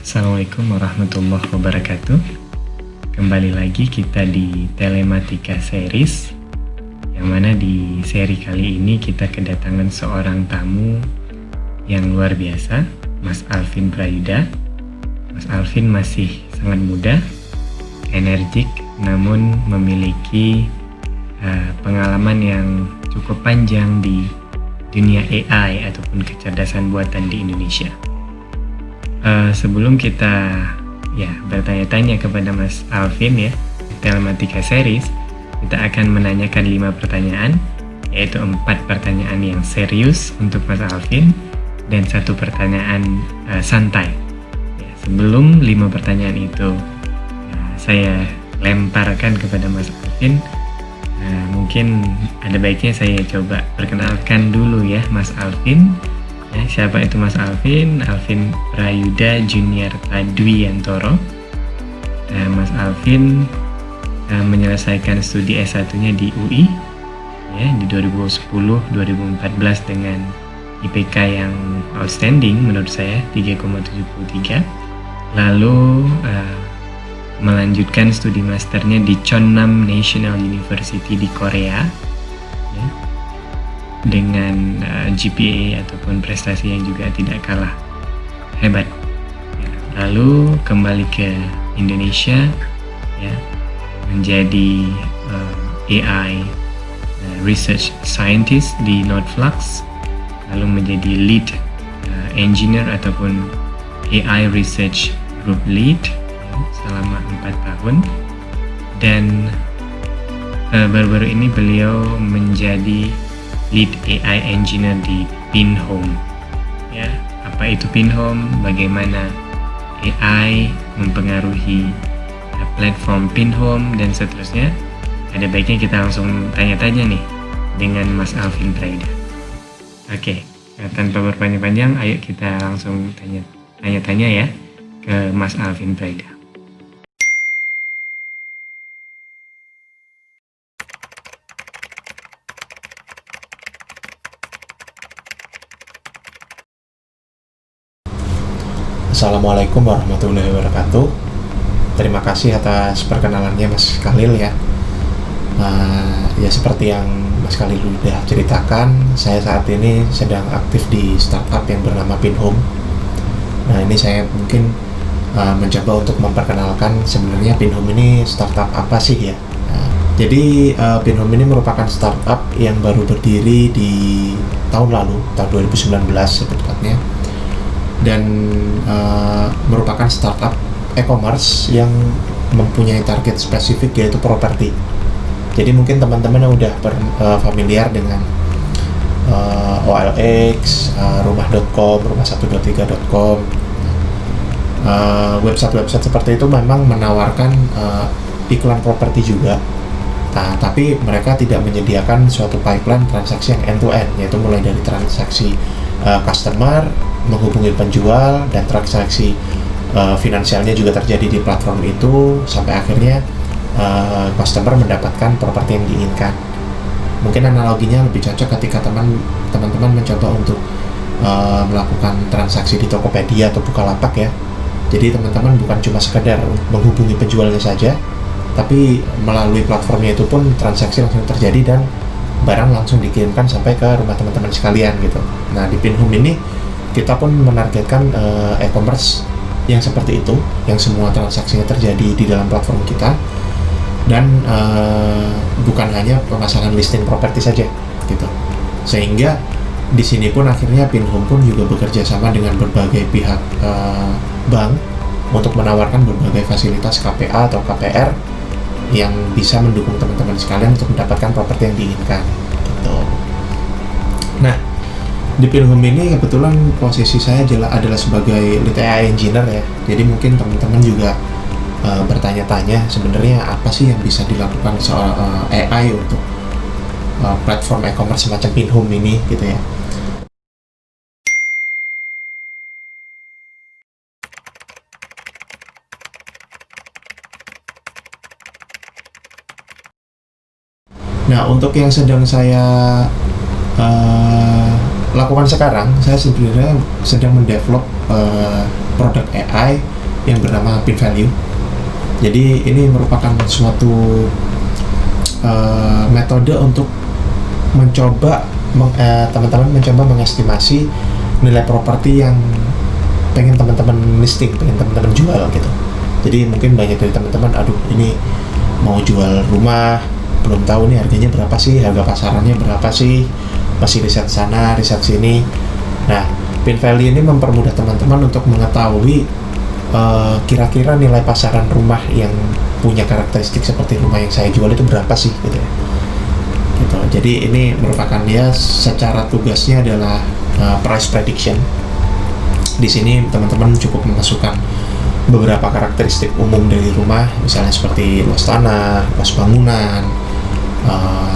Assalamualaikum warahmatullahi wabarakatuh. Kembali lagi kita di Telematika Series, yang mana di seri kali ini kita kedatangan seorang tamu yang luar biasa, Mas Alvin Prayudha. Mas Alvin masih sangat muda, energik, namun memiliki pengalaman yang cukup panjang di dunia AI ataupun kecerdasan buatan di Indonesia. Sebelum kita bertanya-tanya kepada Mas Alvin Telematika Series, kita akan menanyakan 5 pertanyaan, yaitu 4 pertanyaan yang serius untuk Mas Alvin dan 1 pertanyaan santai. Sebelum 5 pertanyaan itu saya lemparkan kepada Mas Alvin, mungkin ada baiknya saya coba perkenalkan dulu Mas Alvin. Siapa itu Mas Alvin? Alvin Prayudha Junior Tadwiyantoro. Mas Alvin menyelesaikan studi S1-nya di UI di 2010-2014 dengan IPK yang outstanding menurut saya, 3,73. Lalu melanjutkan studi masternya di Chonnam National University di Korea dengan GPA ataupun prestasi yang juga tidak kalah hebat. Lalu kembali ke Indonesia menjadi AI Research Scientist di Noteflux, lalu menjadi Lead Engineer ataupun AI Research Group Lead selama 4 tahun, dan baru-baru ini beliau menjadi Lead AI Engineer di Pinhome. Apa itu Pinhome? Bagaimana AI mempengaruhi platform Pinhome dan seterusnya? Ada baiknya kita langsung tanya-tanya nih dengan Mas Alvin Prayudha. Oke, tanpa berpanjang-panjang, ayo kita langsung tanya-tanya ke Mas Alvin Prayudha. Assalamualaikum warahmatullahi wabarakatuh. Terima kasih atas perkenalannya Mas Khalil seperti yang Mas Khalil sudah ceritakan, saya saat ini sedang aktif di startup yang bernama Pinhome. Ini saya mungkin mencoba untuk memperkenalkan sebenarnya Pinhome ini startup apa sih ya. Jadi Pinhome ini merupakan startup yang baru berdiri di tahun lalu, tahun 2019 sebetulnya, dan merupakan startup e-commerce yang mempunyai target spesifik, yaitu properti. Jadi mungkin teman-teman yang udah familiar dengan OLX, rumah.com, rumah123.com, website-website seperti itu memang menawarkan iklan properti juga. Tapi mereka tidak menyediakan suatu pipeline transaksi yang end-to-end, yaitu mulai dari transaksi customer menghubungi penjual, dan transaksi finansialnya juga terjadi di platform itu sampai akhirnya customer mendapatkan properti yang diinginkan. Mungkin analoginya lebih cocok ketika teman-teman mencoba untuk melakukan transaksi di Tokopedia atau Bukalapak ya. Jadi teman-teman bukan cuma sekedar menghubungi penjualnya saja, tapi melalui platformnya itu pun transaksi langsung terjadi dan barang langsung dikirimkan sampai ke rumah teman-teman sekalian gitu. Nah, di Pinhome ini kita pun menargetkan e-commerce yang seperti itu, yang semua transaksinya terjadi di dalam platform kita, dan bukan hanya pemasangan listing properti saja gitu. Sehingga di sini pun akhirnya Pinhome pun juga bekerja sama dengan berbagai pihak bank untuk menawarkan berbagai fasilitas KPA atau KPR yang bisa mendukung teman-teman sekalian untuk mendapatkan properti yang diinginkan gitu. Nah, di Pinhome ini kebetulan posisi saya adalah sebagai Lead AI Engineer ya. Jadi mungkin teman-teman juga bertanya-tanya sebenarnya apa sih yang bisa dilakukan soal AI untuk platform e-commerce semacam Pinhome ini gitu ya. Nah, untuk yang sedang saya lakukan sekarang, saya sebenarnya sedang mendevelop produk AI yang bernama pin value. Jadi ini merupakan suatu metode untuk mencoba teman-teman mencoba mengestimasi nilai properti yang pengen teman-teman listing, pengen teman-teman jual gitu. Jadi mungkin banyak dari teman-teman, aduh ini mau jual rumah, belum tahu nih harganya berapa sih, harga pasarannya berapa sih, masih riset sana, riset sini. Nah, pin value ini mempermudah teman-teman untuk mengetahui kira-kira nilai pasaran rumah yang punya karakteristik seperti rumah yang saya jual itu berapa sih gitu ya. Gitu. Jadi ini merupakan dia secara tugasnya adalah price prediction. Di sini teman-teman cukup memasukkan beberapa karakteristik umum dari rumah, misalnya seperti luas tanah, luas bangunan,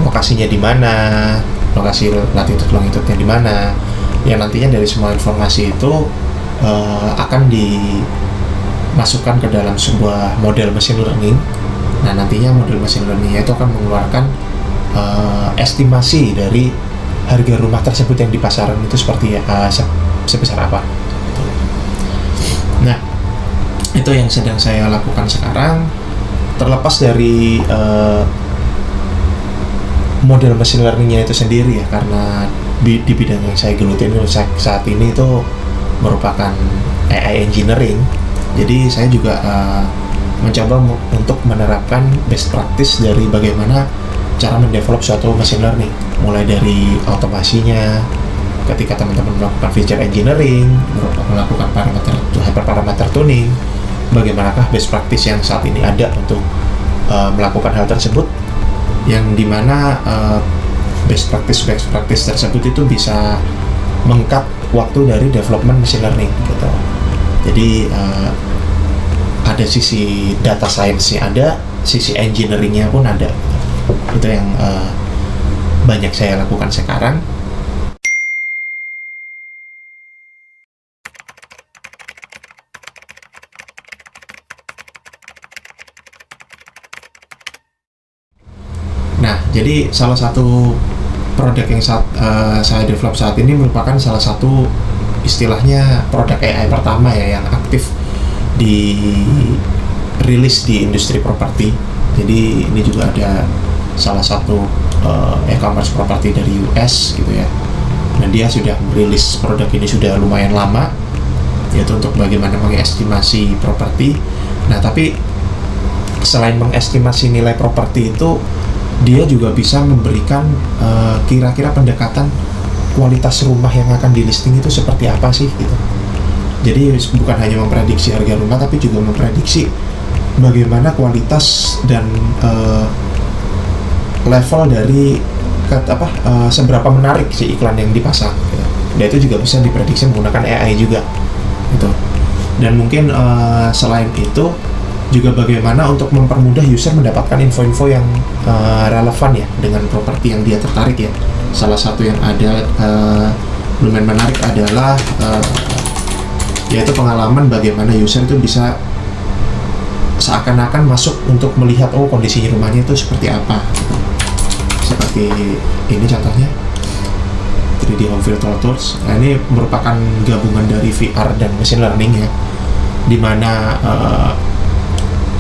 lokasinya di mana, lokasi latitude longitude-nya di mana. Yang nantinya dari semua informasi itu akan dimasukkan ke dalam sebuah model machine learning. Nah, nantinya model machine learning itu akan mengeluarkan estimasi dari harga rumah tersebut yang di pasaran itu seperti sebesar apa. Nah, itu yang sedang saya lakukan sekarang. Terlepas dari model machine learningnya itu sendiri ya, karena di bidang yang saya gelutin saat ini itu merupakan AI engineering. Jadi saya juga mencoba untuk menerapkan best practice dari bagaimana cara mendevelop suatu machine learning, mulai dari automasinya, ketika teman-teman melakukan feature engineering, melakukan hyperparameter tuning, bagaimanakah best practice yang saat ini ada untuk melakukan hal tersebut, yang dimana best practice tersebut itu bisa meng-cut waktu dari development machine learning gitu. Jadi ada sisi data science-nya ada, sisi engineering-nya pun ada. Itu yang banyak saya lakukan sekarang. Nah, jadi salah satu produk yang saya develop saat ini merupakan salah satu istilahnya produk AI pertama ya yang aktif dirilis di industri properti. Jadi ini juga ada salah satu e-commerce properti dari US gitu ya. Dan dia sudah merilis produk ini sudah lumayan lama, yaitu untuk bagaimana mengestimasi properti. Nah, tapi selain mengestimasi nilai properti itu, dia juga bisa memberikan kira-kira pendekatan kualitas rumah yang akan di listing itu seperti apa sih gitu. Jadi bukan hanya memprediksi harga rumah, tapi juga memprediksi bagaimana kualitas dan level dari seberapa menarik si iklan yang dipasang gitu. Dan itu juga bisa diprediksi menggunakan AI juga gitu. Dan mungkin selain itu juga bagaimana untuk mempermudah user mendapatkan info-info yang relevan ya dengan properti yang dia tertarik ya. Salah satu yang ada lumayan menarik adalah yaitu pengalaman bagaimana user itu bisa seakan-akan masuk untuk melihat kondisi rumahnya itu seperti apa. Seperti ini contohnya 3D Home Virtual Tours. Nah, ini merupakan gabungan dari VR dan machine learning ya, dimana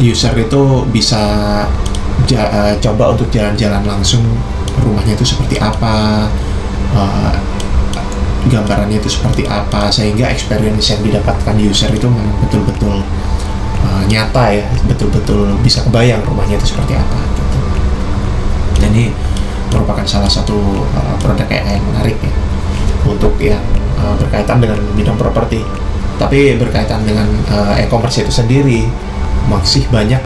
user itu bisa coba untuk jalan-jalan langsung rumahnya itu seperti apa, gambarannya itu seperti apa, sehingga experience yang didapatkan user itu memang betul-betul nyata ya, betul-betul bisa kebayang rumahnya itu seperti apa gitu. Dan ini merupakan salah satu produk AI yang menarik ya untuk yang berkaitan dengan bidang properti. Tapi berkaitan dengan e-commerce itu sendiri masih banyak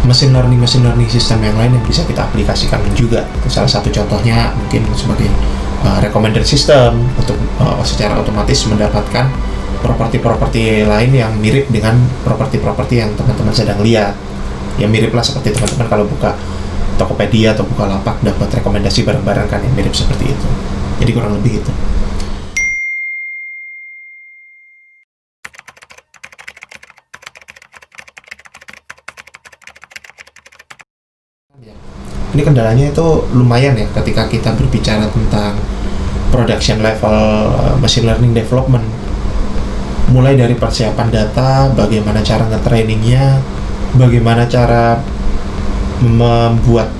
machine learning sistem yang lain yang bisa kita aplikasikan juga. Salah satu contohnya mungkin sebagai recommender system untuk secara otomatis mendapatkan properti-properti lain yang mirip dengan properti-properti yang teman-teman sedang lihat. Ya mirip lah seperti teman-teman kalau buka Tokopedia atau Bukalapak dapat rekomendasi barang-barang kan yang mirip seperti itu. Jadi kurang lebih itu. Ini kendalanya itu lumayan ya ketika kita berbicara tentang production level machine learning development, mulai dari persiapan data, bagaimana cara nge-trainingnya, bagaimana cara membuat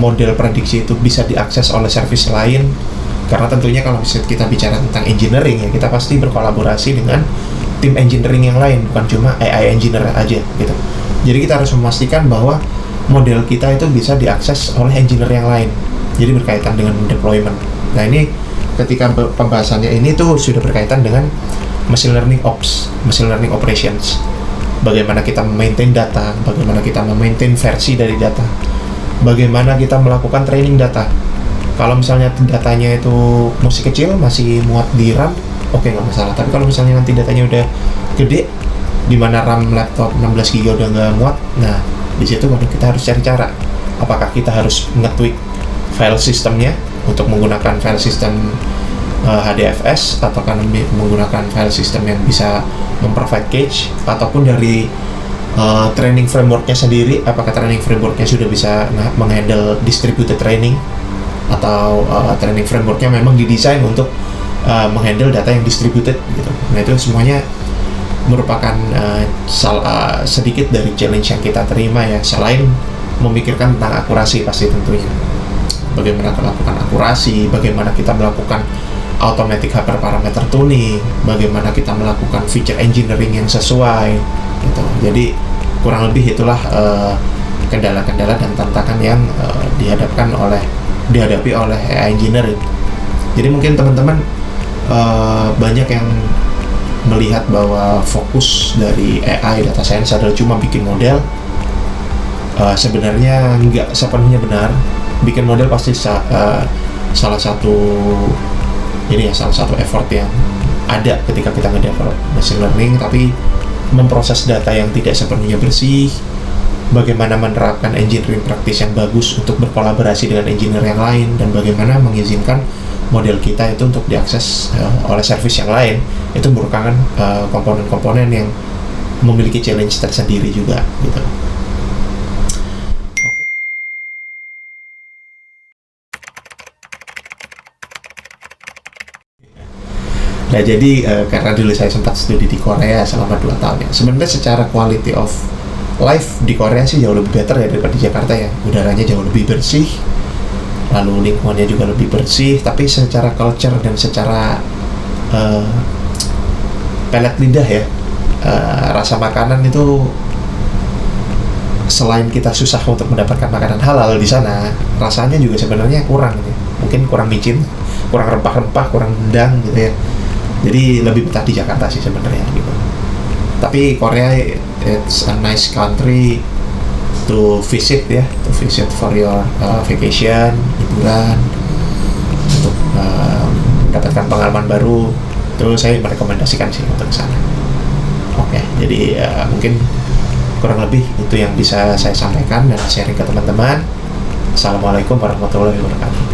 model prediksi itu bisa diakses oleh service lain. Karena tentunya kalau kita bicara tentang engineering ya, kita pasti berkolaborasi dengan tim engineering yang lain, bukan cuma AI engineer aja gitu. Jadi kita harus memastikan bahwa model kita itu bisa diakses oleh engineer yang lain. Jadi berkaitan dengan deployment. Nah ini ketika pembahasannya ini tuh sudah berkaitan dengan machine learning ops, machine learning operations. Bagaimana kita memaintain data, bagaimana kita memaintain versi dari data, bagaimana kita melakukan training data. Kalau misalnya datanya itu masih kecil, masih muat di RAM, oke, nggak masalah. Tapi kalau misalnya nanti datanya udah gede, di mana RAM laptop 16 GB udah nggak muat, nah di situ kita harus cari cara. Apakah kita harus nge-tweak file sistemnya untuk menggunakan file system HDFS, ataukah menggunakan file system yang bisa memprovide cache, ataupun dari training frameworknya sendiri, apakah training frameworknya sudah bisa menghandle distributed training, atau training frameworknya memang didesain untuk menghandle data yang distributed gitu. Nah itu semuanya merupakan sedikit dari challenge yang kita terima ya, selain memikirkan tentang akurasi pasti tentunya. Bagaimana melakukan akurasi, bagaimana kita melakukan automatic hyperparameter tuning, bagaimana kita melakukan feature engineering yang sesuai gitu. Jadi kurang lebih itulah kendala-kendala dan tantangan yang dihadapi oleh AI engineering. Jadi mungkin teman-teman banyak yang melihat bahwa fokus dari AI data science adalah cuma bikin model. Sebenarnya nggak sepenuhnya benar. Bikin model pasti salah satu effort yang ada ketika kita ngedevelop machine learning, tapi memproses data yang tidak sepenuhnya bersih, bagaimana menerapkan engineering practice yang bagus untuk berkolaborasi dengan engineer yang lain, dan bagaimana mengizinkan model kita itu untuk diakses oleh service yang lain, itu merupakan komponen-komponen yang memiliki challenge tersendiri juga gitu. Nah jadi karena dulu saya sempat studi di Korea selama 2 tahun ya, sebenarnya secara quality of life di Korea sih jauh lebih better ya daripada di Jakarta ya. Udaranya jauh lebih bersih, lalu lingkungannya juga lebih bersih, tapi secara culture dan secara pelet lidah ya, rasa makanan itu selain kita susah untuk mendapatkan makanan halal di sana, rasanya juga sebenarnya kurang ya. Mungkin kurang micin, kurang rempah-rempah, kurang rendang gitu ya. Jadi lebih betah di Jakarta sih sebenarnya gitu. Tapi Korea it's a nice country to visit ya, to visit for your vacation, liburan, untuk mendapatkan pengalaman baru. Terus saya merekomendasikan sih untuk ke sana. Oke, jadi mungkin kurang lebih itu yang bisa saya sampaikan dan sharing ke teman-teman. Assalamualaikum warahmatullahi wabarakatuh.